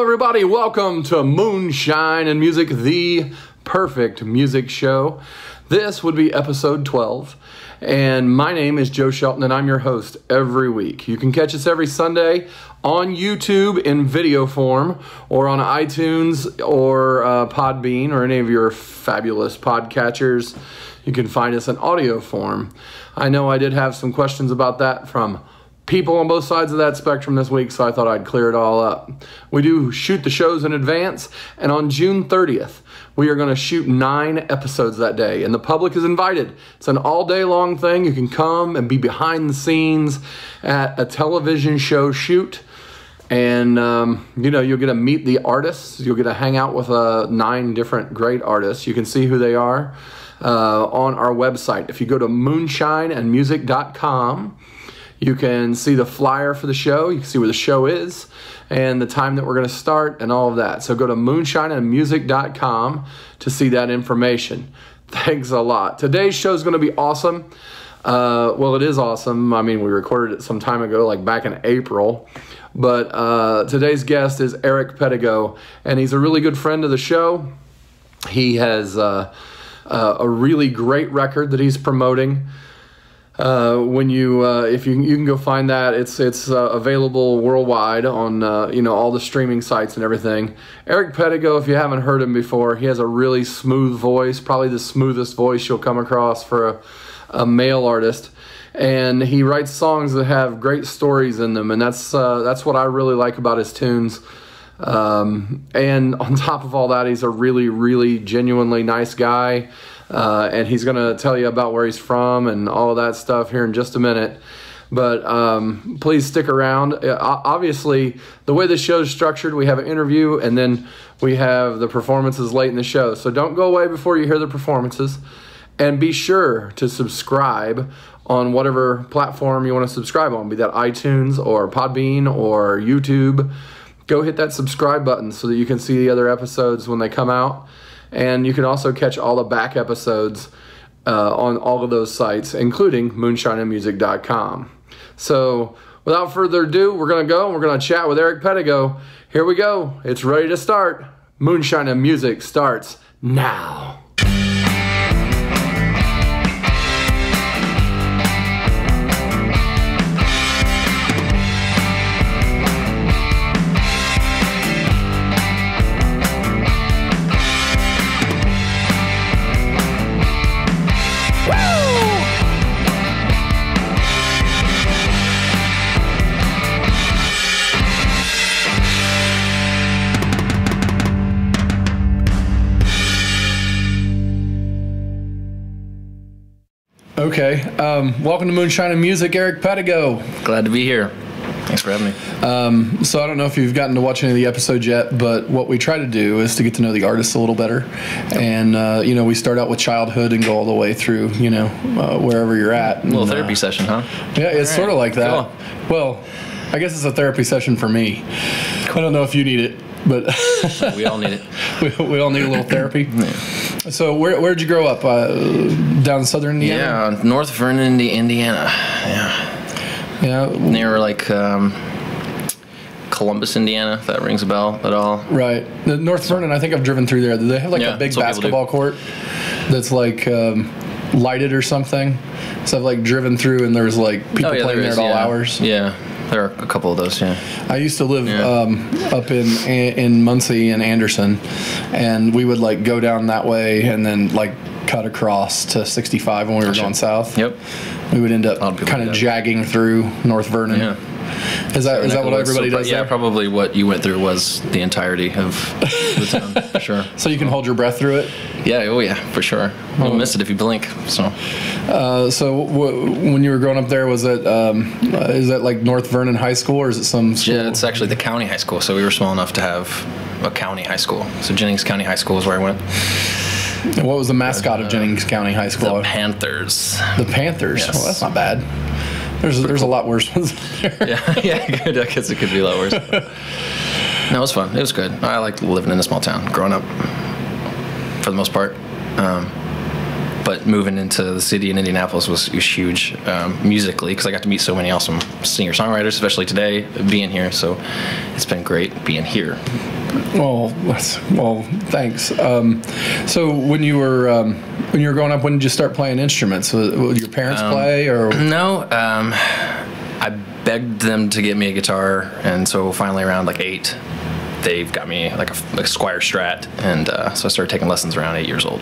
everybody, welcome to Moonshine and Music, the perfect music show. This would be episode 12, and my name is Joe Shelton, and I'm your host every week. You can catch us every Sunday on YouTube in video form, or on iTunes, or Podbean, or any of your fabulous podcatchers. You can find us in audio form. I know I did have some questions about that from people on both sides of that spectrum this week, so I thought I'd clear it all up. We do shoot the shows in advance, and on June 30th, we are going to shoot 9 episodes that day, and the public is invited. It's an all-day long thing. You can come and be behind the scenes at a television show shoot, and you'll get to meet the artists. You'll get to hang out with 9 different great artists. You can see who they are on our website. If you go to moonshineandmusic.com, you can see the flyer for the show. You can see where the show is and the time that we're going to start and all of that. So go to moonshineandmusic.com to see that information. Thanks a lot. Today's show is going to be awesome. Well, it is awesome. I mean, we recorded it some time ago, like back in April. But today's guest is Eric Pedigo, and he's a really good friend of the show. He has a really great record that he's promoting. If you can go find that, it's available worldwide on all the streaming sites and everything. Eric Pedigo, if you haven't heard him before, he has a really smooth voice, probably the smoothest voice you'll come across for a male artist, and he writes songs that have great stories in them, and that's what I really like about his tunes. And on top of all that, he's a really, really genuinely nice guy. And he's going to tell you about where he's from and all of that stuff here in just a minute. But please stick around. Obviously, the way the show is structured, we have an interview and then we have the performances late in the show. So don't go away before you hear the performances. And be sure to subscribe on whatever platform you want to subscribe on, be that iTunes or Podbean or YouTube. Go hit that subscribe button so that you can see the other episodes when they come out. And you can also catch all the back episodes on all of those sites, including moonshineandmusic.com. So without further ado, we're going to go and we're going to chat with Eric Pedigo. Here we go. It's ready to start. Moonshine and Music starts now. Okay, welcome to Moonshine and Music, Eric Pedigo. Glad to be here. Thanks for having me. So I don't know if you've gotten to watch any of the episodes yet, but what we try to do is to get to know the artists a little better. And, we start out with childhood and go all the way through, wherever you're at. A little therapy session, huh? Yeah, it's sort of like that. Cool. Well, I guess it's a therapy session for me. Cool. I don't know if you need it, but we all need it. we all need a little therapy. Yeah. So where'd you grow up? Down in southern Indiana? Yeah, North Vernon, Indiana. Yeah. Near Columbus, Indiana, if that rings a bell at all. Right. The North Vernon, I think I've driven through there. They have a big basketball court that's lighted or something. So I've driven through and there's people playing there at all hours. Yeah. There are a couple of those, yeah. I used to live up in Muncie and Anderson, and we would go down that way and then cut across to 65 when we were going south. Yep. We would end up kind of jagging through North Vernon. Yeah. Is that what everybody does? Yeah, there? Probably what you went through was the entirety of the town, for sure. So you can hold your breath through it? Yeah, for sure. You'll miss it if you blink. So when you were growing up there, was it is that North Vernon High School, or is it some school? Yeah, it's actually the county high school. So we were small enough to have a county high school. So Jennings County High School is where I went. And what was the mascot of Jennings County High School? The Panthers. The Panthers? Yes. Well, that's not bad. There's a lot worse ones there. Yeah, good. I guess it could be a lot worse. No, it was fun. It was good. I liked living in a small town, growing up, for the most part. But moving into the city in Indianapolis was huge musically, because I got to meet so many awesome singer-songwriters, especially today, being here. So it's been great being here. Well, thanks. So when you were growing up, when did you start playing instruments? Would your parents play, or no? I begged them to get me a guitar, and so finally around like 8, they've got me like a Squire Strat, and so I started taking lessons around 8 years old.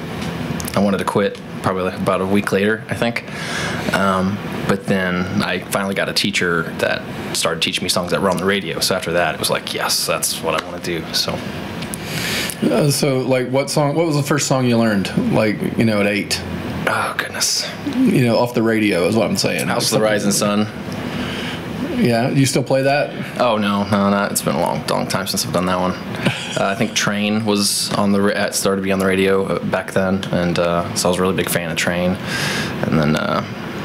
I wanted to quit probably like about a week later, I think. But then I finally got a teacher that started teaching me songs that were on the radio. So after that, it was like, yes, that's what I want to do. So, like, what was the first song you learned? Like, at 8? Oh goodness. Off the radio is what I'm saying. House of the Rising Sun. Yeah, you still play that? Oh no, not. It's been a long time since I've done that one. I think Train was started to be on the radio back then, and so I was a really big fan of Train. And then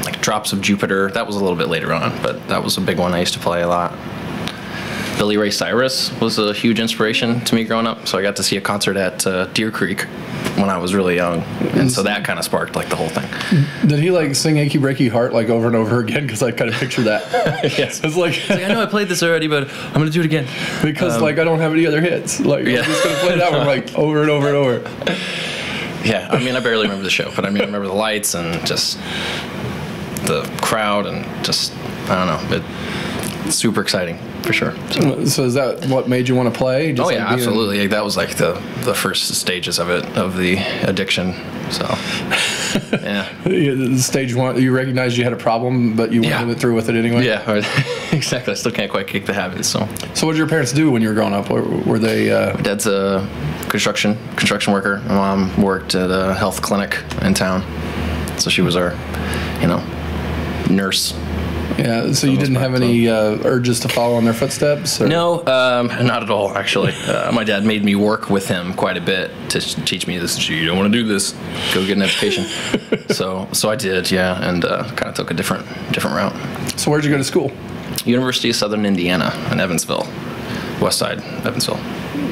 like Drops of Jupiter, that was a little bit later on, but that was a big one I used to play a lot. Billy Ray Cyrus was a huge inspiration to me growing up, so I got to see a concert at Deer Creek when I was really young, and so that kind of sparked like the whole thing. Did he like sing "Achy Breaky Heart" like over and over again? Because I kind of picture that. Yes, it's like I know I played this already, but I'm gonna do it again because like I don't have any other hits. Like I'm just gonna play that one like over and over and over. Yeah, I mean I barely remember the show, but I mean I remember the lights and just the crowd and just I don't know, it's super exciting. For sure. So is that what made you want to play? Just absolutely. That was like the first stages of the addiction. So, yeah. Stage 1, you recognized you had a problem, but you went through with it anyway? Yeah, exactly. I still can't quite kick the habit. So what did your parents do when you were growing up? Were they... My dad's a construction worker. My mom worked at a health clinic in town. So she was our, nurse. Yeah, so you didn't have any urges to follow in their footsteps? Or? No, not at all, actually. My dad made me work with him quite a bit to teach me this. You don't want to do this. Go get an education. so I did, yeah, and kind of took a different route. So where'd you go to school? University of Southern Indiana in Evansville, West Side, Evansville.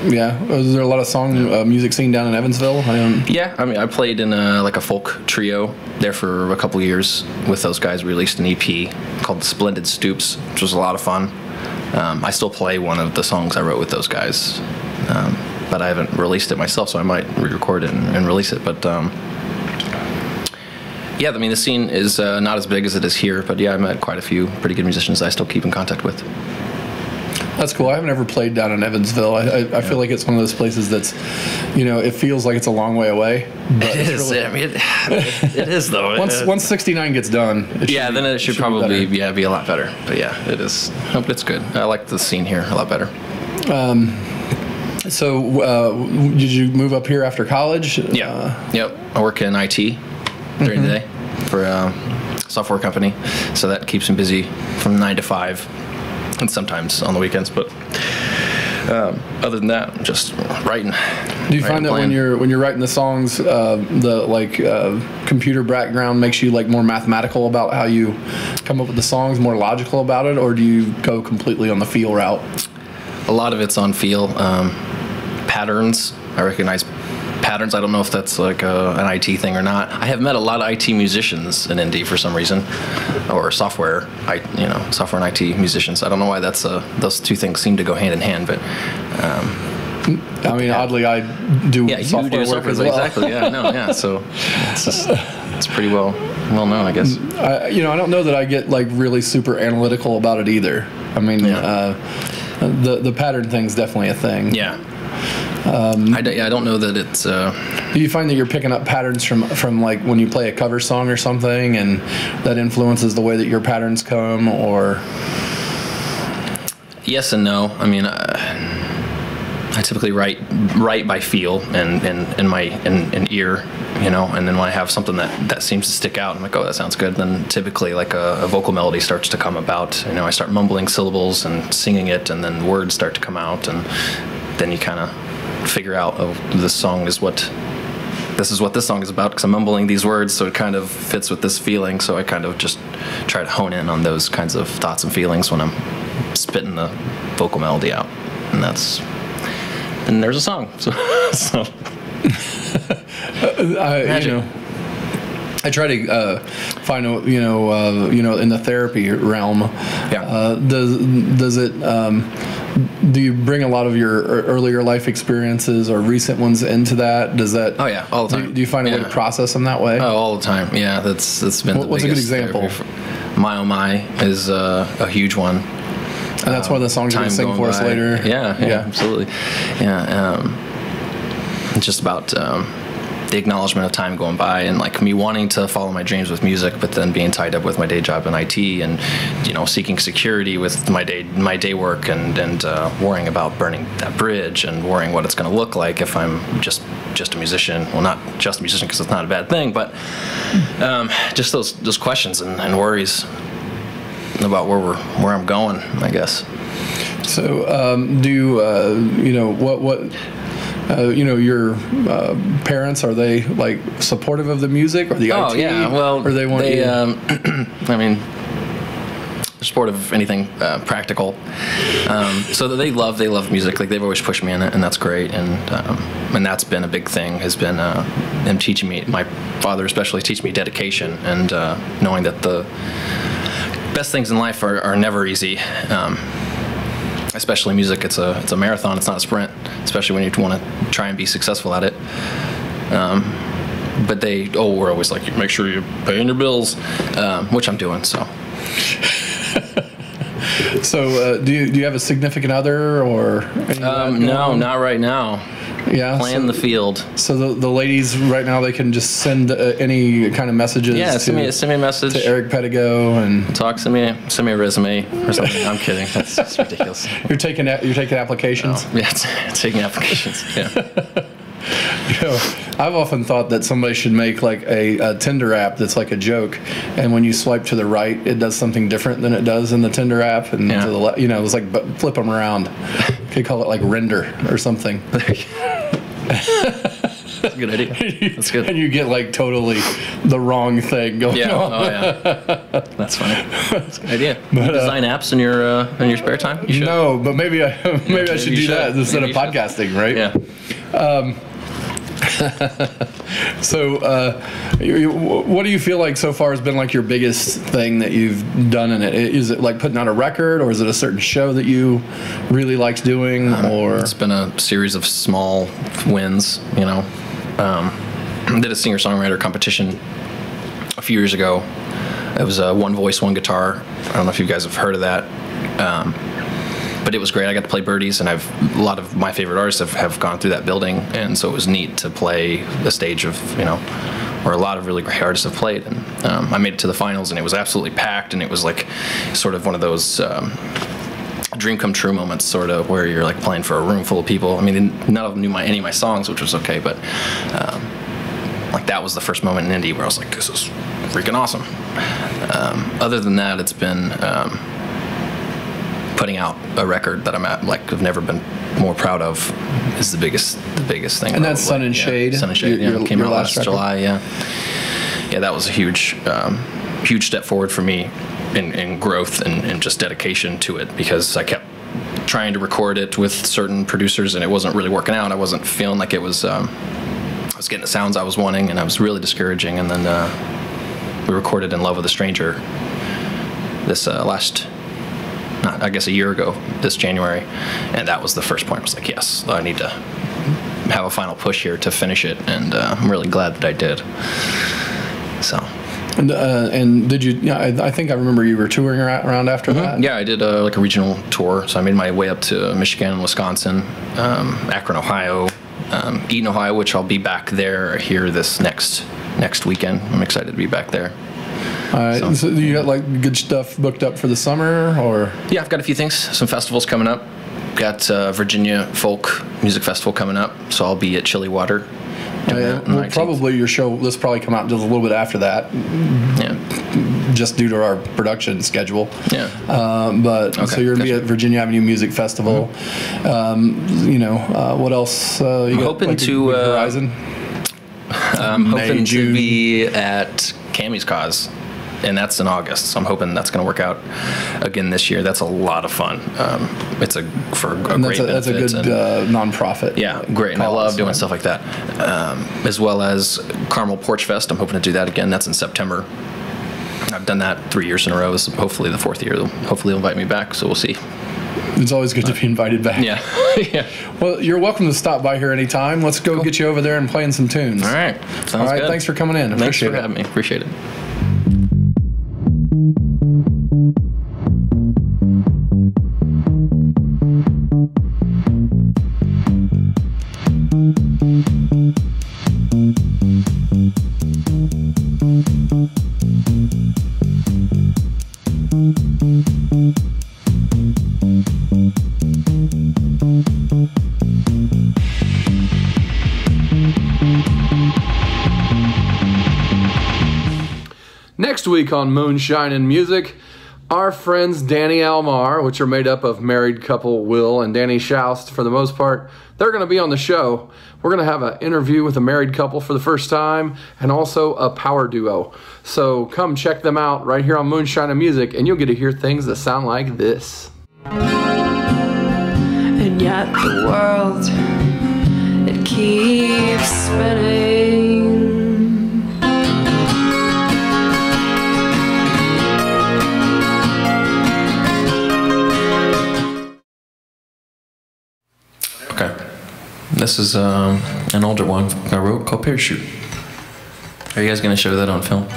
Yeah, was there a lot of music scene down in Evansville? Yeah, I mean, I played in a folk trio there for a couple of years with those guys. We released an EP called Splendid Stoops, which was a lot of fun. I still play one of the songs I wrote with those guys, but I haven't released it myself, so I might re-record it and release it. But yeah, I mean, the scene is not as big as it is here, but yeah, I met quite a few pretty good musicians I still keep in contact with. That's cool. I haven't ever played down in Evansville. I feel like it's one of those places that's, it feels like it's a long way away. But it is. Really, I mean, it is though. Once 69 gets done, then it should probably be a lot better. But yeah, it is. It's good. I like the scene here a lot better. So did you move up here after college? Yeah. Yep. I work in IT during the day for a software company, so that keeps me busy from 9 to 5. And sometimes on the weekends, but other than that, just writing. Do you find that when you're writing the songs, the computer background makes you like more mathematical about how you come up with the songs, more logical about it, or do you go completely on the feel route? A lot of it's on feel. Patterns. I recognize patterns. I don't know if that's like an IT thing or not. I have met a lot of IT musicians in Indy for some reason, or software and IT musicians. I don't know why that's those two things seem to go hand in hand, but I mean, oddly, I do software work as well. Exactly. Yeah. No. Yeah. So it's pretty well known, I guess. I don't know that I get like really super analytical about it either. I mean, the pattern thing's definitely a thing. Yeah. I don't know that it's... Do you find that you're picking up patterns from like when you play a cover song or something, and that influences the way that your patterns come, or... Yes and no. I mean, I typically write by feel and in my ear, and then when I have something that seems to stick out, I'm like, oh, that sounds good. Then typically like a vocal melody starts to come about. I start mumbling syllables and singing it, and then words start to come out, and then you kind of figure out, oh, this is what this song is about, because I'm mumbling these words, so it kind of fits with this feeling. So I kind of just try to hone in on those kinds of thoughts and feelings when I'm spitting the vocal melody out, and there's a song. So I try to find in the therapy realm. Yeah. Does it do you bring a lot of your earlier life experiences or recent ones into that? Does that? Oh yeah, all the time. Do you find a way to process them that way? Oh, all the time. Yeah, that's been. What's a good example? My Oh My is a huge one. And that's one of the songs you're going to sing for us later. Yeah, absolutely. Yeah, it's just about the acknowledgement of time going by, and like me wanting to follow my dreams with music, but then being tied up with my day job in IT, and seeking security with my day work, and worrying about burning that bridge, and worrying what it's going to look like if I'm just a musician. Well, not just a musician, because it's not a bad thing, but just those questions and worries about where I'm going, I guess. So, your parents, are they like supportive of the music or the IT? Oh yeah, well, or they want you? I mean, they're supportive of anything practical. So they love music. Like they've always pushed me in it, and that's great. And that's been a big thing. Has been them teaching me, my father especially, teaching me dedication, and knowing that the best things in life are never easy. Especially music, it's a marathon. It's not a sprint. Especially when you want to try and be successful at it. But we're always like, make sure you're paying your bills, which I'm doing. So. So, do you have a significant other or? No, not right now. Yeah, playing the field. So the ladies right now, they can just send any kind of messages. Yeah, send me a message to Eric Pedigo and send me a resume or something. I'm kidding. That's ridiculous. You're taking applications. Oh, yeah, taking applications. Yeah. I've often thought that somebody should make like a Tinder app that's like a joke, and when you swipe to the right, it does something different than it does in the Tinder app, and to the left, it's like flip them around. You could call it like render or something. That's a good idea. That's good. And you get like totally the wrong thing going on. Oh yeah. That's funny. That's a good idea. But, you design apps in your spare time? You should. No, but maybe I should do that instead of podcasting, right? Yeah. So, what do you feel like so far has been like your biggest thing that you've done in it? Is it like putting out a record, or is it a certain show that you really liked doing? Or it's been a series of small wins. Did a singer-songwriter competition a few years ago. It was one voice, one guitar. I don't know if you guys have heard of that. But it was great. I got to play birdies, and a lot of my favorite artists have gone through that building, and so it was neat to play the stage of, where a lot of really great artists have played. And I made it to the finals, and it was absolutely packed, and it was like sort of one of those dream come true moments, sort of, where you're like playing for a room full of people. I mean, none of them knew any of my songs, which was okay, but like that was the first moment in indie where I was like, this is freaking awesome. Other than that, it's been putting out a record that I've never been more proud of is the biggest thing. And that's Sun and Shade. Sun and Shade. Came out last July. Yeah, that was a huge step forward for me in growth and just dedication to it, because I kept trying to record it with certain producers, and it wasn't really working out. I wasn't feeling like it was. I was getting the sounds I was wanting, and I was really discouraging. And then we recorded "In Love with a Stranger" this a year ago, this January, and that was the first point. I was like, yes, I need to have a final push here to finish it, and I'm really glad that I did. So. And did you? Yeah, I think I remember you were touring around after that. Yeah, I did like a regional tour. So I made my way up to Michigan and Wisconsin, Akron, Ohio, Eaton, Ohio, which I'll be back there here this next weekend. I'm excited to be back there. All right. So you got like good stuff booked up for the summer, or? Yeah, I've got a few things. Some festivals coming up. Got Virginia Folk Music Festival coming up, so I'll be at Chilly Water. Well, probably your show. This will probably come out just a little bit after that. Yeah. Just due to our production schedule. Yeah. But okay, so you're gonna be at Virginia Avenue Music Festival. What else? I'm hoping to Horizon. I'm hoping to be at Cammy's Cause, and that's in August. So I'm hoping that's going to work out again this year. That's a lot of fun. It's for a great benefit. That's a good nonprofit. Yeah, great. And I love doing stuff like that. As well as Carmel Porch Fest. I'm hoping to do that again. That's in September. I've done that 3 years in a row. This is hopefully the fourth year. Hopefully they'll invite me back. So we'll see. It's always good to be invited back. Yeah. Yeah. Well, you're welcome to stop by here anytime. Let's go get you over there and playing some tunes. All right. Sounds All right. good. Thanks for coming in. Thanks Appreciate for it. having me. Appreciate it. Next week on Moonshine and Music, our friends Danny Almar, which are made up of married couple Will and Danny Shoust for the most part, they're going to be on the show. We're going to have an interview with a married couple for the first time and also a power duo. So come check them out right here on Moonshine and Music, and you'll get to hear things that sound like this. And yet the world, it keeps spinning. Okay. This is an older one I wrote called Parachute. Are you guys going to show that on film?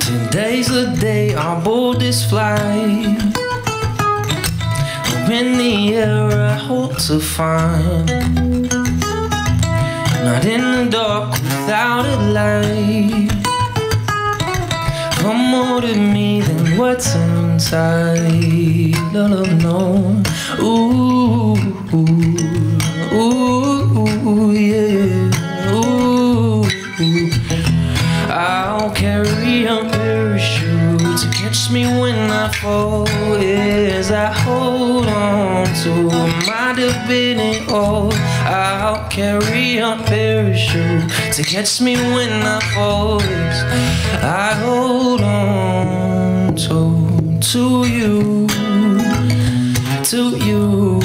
10 days a day, our boldest flight. Up in the air, I hope to find. Not in the dark, without a light. Come more to me than what's inside. No, no, no. Ooh, ooh, ooh, yeah. Ooh, ooh. I'll carry a parachute to catch me when I fall. As I hold on to my divinity, oh, I'll carry a parachute to catch me when I fall. As I hold on to you, to you.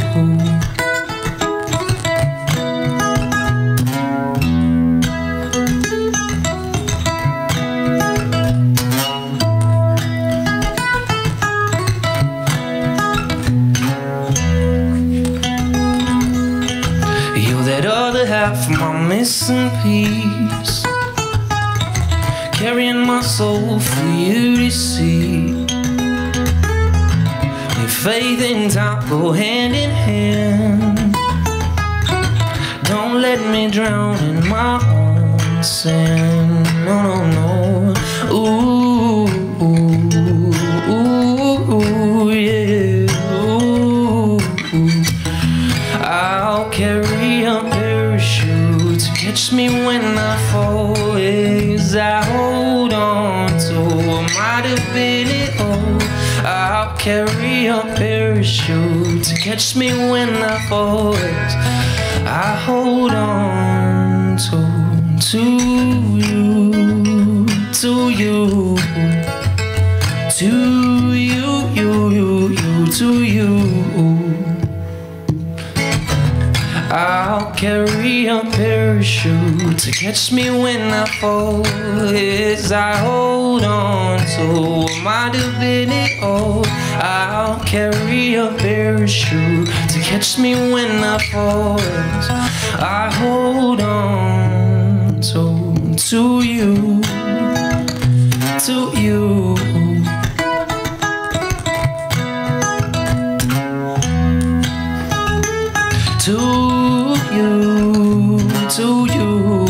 Half my missing piece, carrying my soul for you to see. With faith and doubt go hand in hand. Don't let me drown in my own sin. No, no, no. Ooh, ooh, ooh, yeah. Ooh, ooh. I'll carry a parachute to catch me when I fall. As I hold on to my divinity, oh, I'll carry a parachute to catch me when I fall. As I hold on to you, to you, to you, to you. I'll carry a parachute to catch me when I fall. As I hold on to my divinity, oh, I'll carry a parachute to catch me when I fall. As I hold on to you, to you. To you.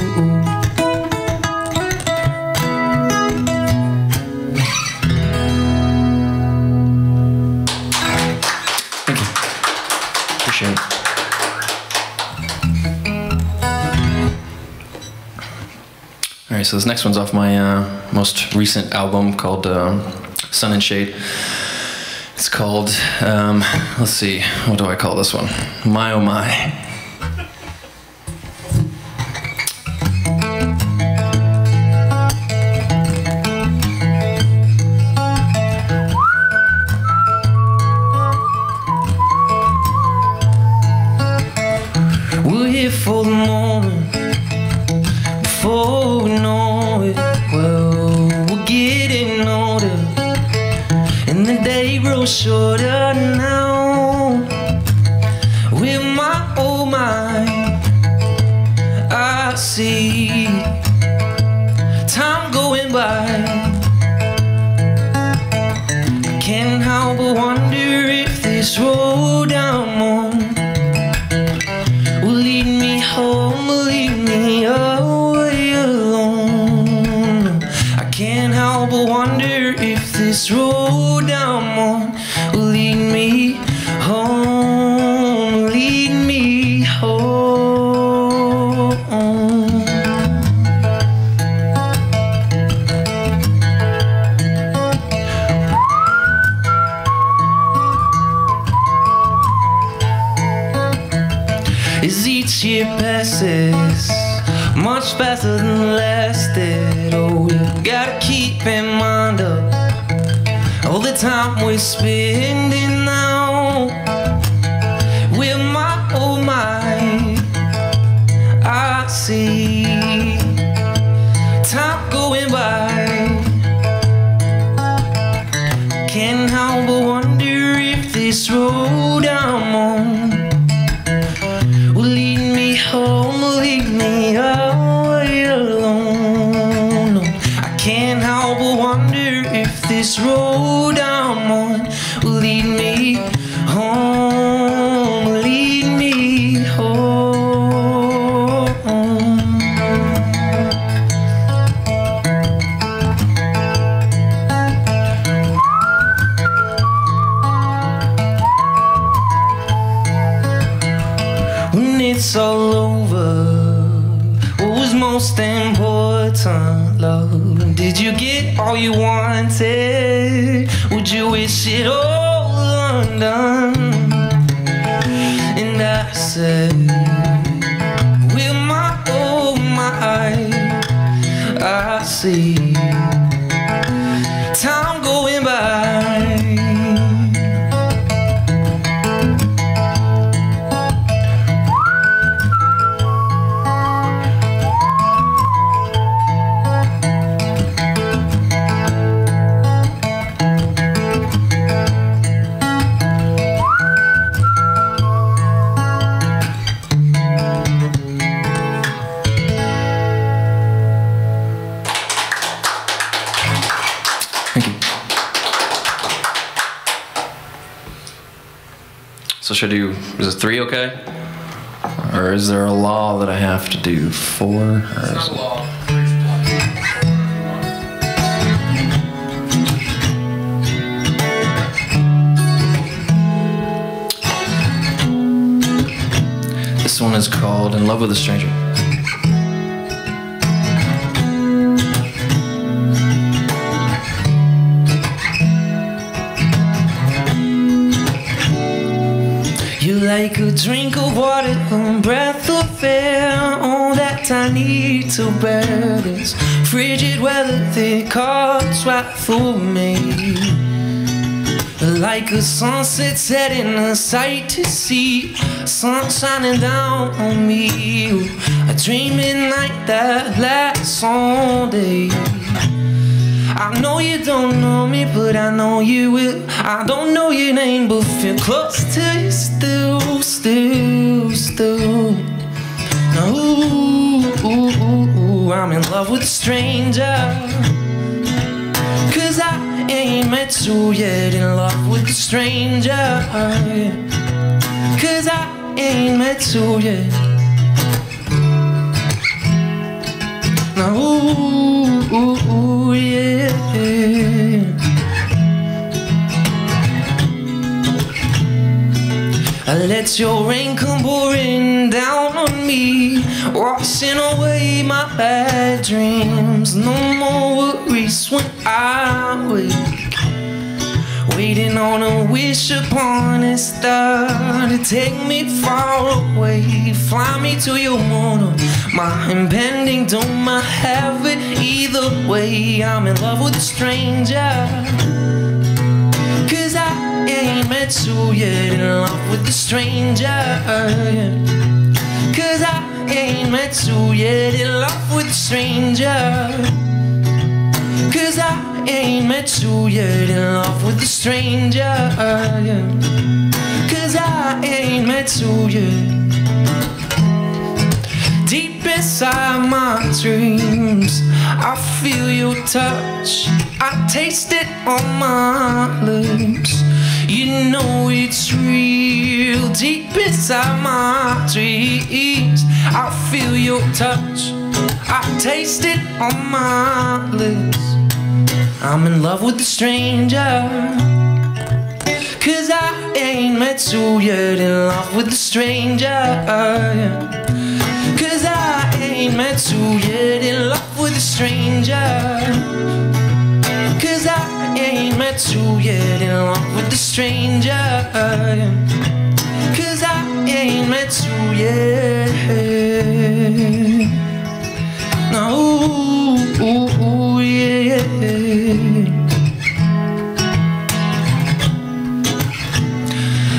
Thank you. Appreciate it. All right, so this next one's off my most recent album called Sun and Shade. It's called, let's see, what do I call this one? My Oh My. little shorter now. With my old mind, I see time going by. I can't help but wonder if this road I'm on will lead me home or lead me away alone. I can't help but wonder if this road I'm on will lead me home, lead me home. As each year passes, much faster than last did. Oh, we gotta keep in mind all the time we're spending now. With my old mind, I see time going by. Can't help but wonder if this road I'm on will lead me home or lead me away alone. No, I can't help but wonder if this road I'm on will lead me home, lead me home. When it's all over, what was most important, love? Did you get all you wanted? Would you wish it all undone? And I said, with my old mind, I see time going by. So should I do, is it 3 okay? Or is there a law that I have to do 4? Or is it... This one is called In Love with a Stranger. You're like a drink of water, a breath of air, all that I need to bear this frigid weather that cuts right through me. Like a sunset setting, a sight to see, sun shining down on me. A dream at night that lasts all day. I know you don't know me, but I know you will. I don't know your name, but feel close to you still. Now, ooh, I'm in love with a stranger. 'Cause I ain't met you yet. In love with a stranger. 'Cause I ain't met you yet. Now, ooh, yeah. I let your rain come pouring down on me, washing away my bad dreams. No more worries when I wake, waiting on a wish upon a star to take me far away, fly me to your moon. My impending doom, I have it either way. I'm in love with a stranger. 'Cause I ain't met you yet. In love with a stranger. 'Cause I ain't met you yet. In love with a stranger. 'Cause I ain't met you yet, in love with a stranger, yeah. 'Cause I ain't met you yet. Deep inside my dreams, I feel your touch, I taste it on my lips. You know it's real. Deep inside my dreams, I feel your touch, I taste it on my lips. I'm in love with a stranger, 'cause I ain't met you yet, in love with a stranger, yeah. 'Cause I ain't met you yet, in love with a stranger. 'Cause I ain't met you yet, in love with a stranger, yeah. 'Cause I ain't met you yet. No, ooh, yeah.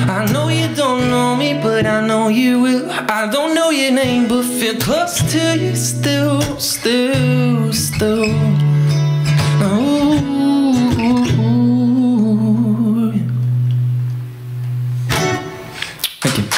I know you don't know me, but I know you will. I don't know your name, but feel close to you still. Ooh. Thank you.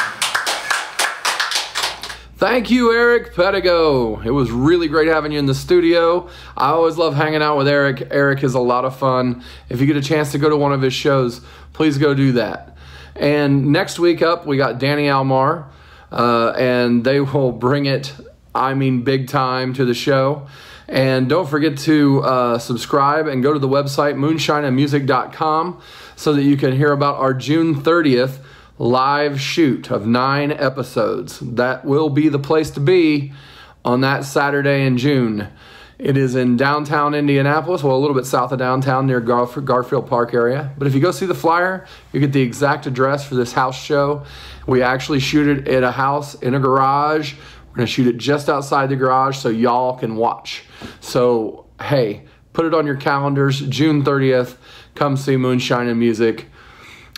Thank you, Eric Pedigo. It was really great having you in the studio. I always love hanging out with Eric. Eric is a lot of fun. If you get a chance to go to one of his shows, please go do that. And next week up, we got Danny Almar, and they will bring it, I mean, big time to the show. And don't forget to subscribe and go to the website, moonshineandmusic.com, so that you can hear about our June 30th live shoot of 9 episodes. That will be the place to be on that Saturday in June. It is in downtown Indianapolis, well, a little bit south of downtown near Garfield Park area. But if you go see the flyer, you get the exact address for this house show. We actually shoot it at a house in a garage. We're going to shoot it just outside the garage so y'all can watch. So, hey, put it on your calendars, June 30th. Come see Moonshine and Music.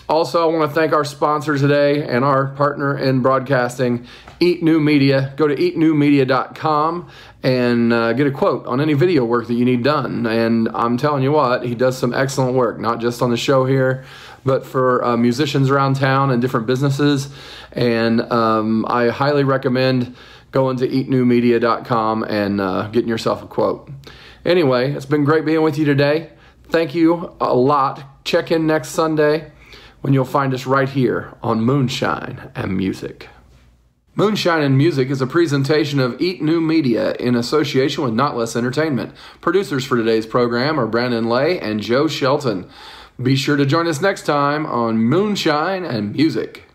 Also, I want to thank our sponsor today and our partner in broadcasting, Eat New Media. Go to eatnewmedia.com and get a quote on any video work that you need done. And I'm telling you what, he does some excellent work, not just on the show here, but for musicians around town and different businesses. And I highly recommend going to eatnewmedia.com and getting yourself a quote. Anyway, it's been great being with you today. Thank you a lot. Check in next Sunday when you'll find us right here on Moonshine and Music. Moonshine and Music is a presentation of Eat New Media in association with Notlehs Entertainment. Producers for today's program are Brandon Lay and Joe Shelton. Be sure to join us next time on Moonshine and Music.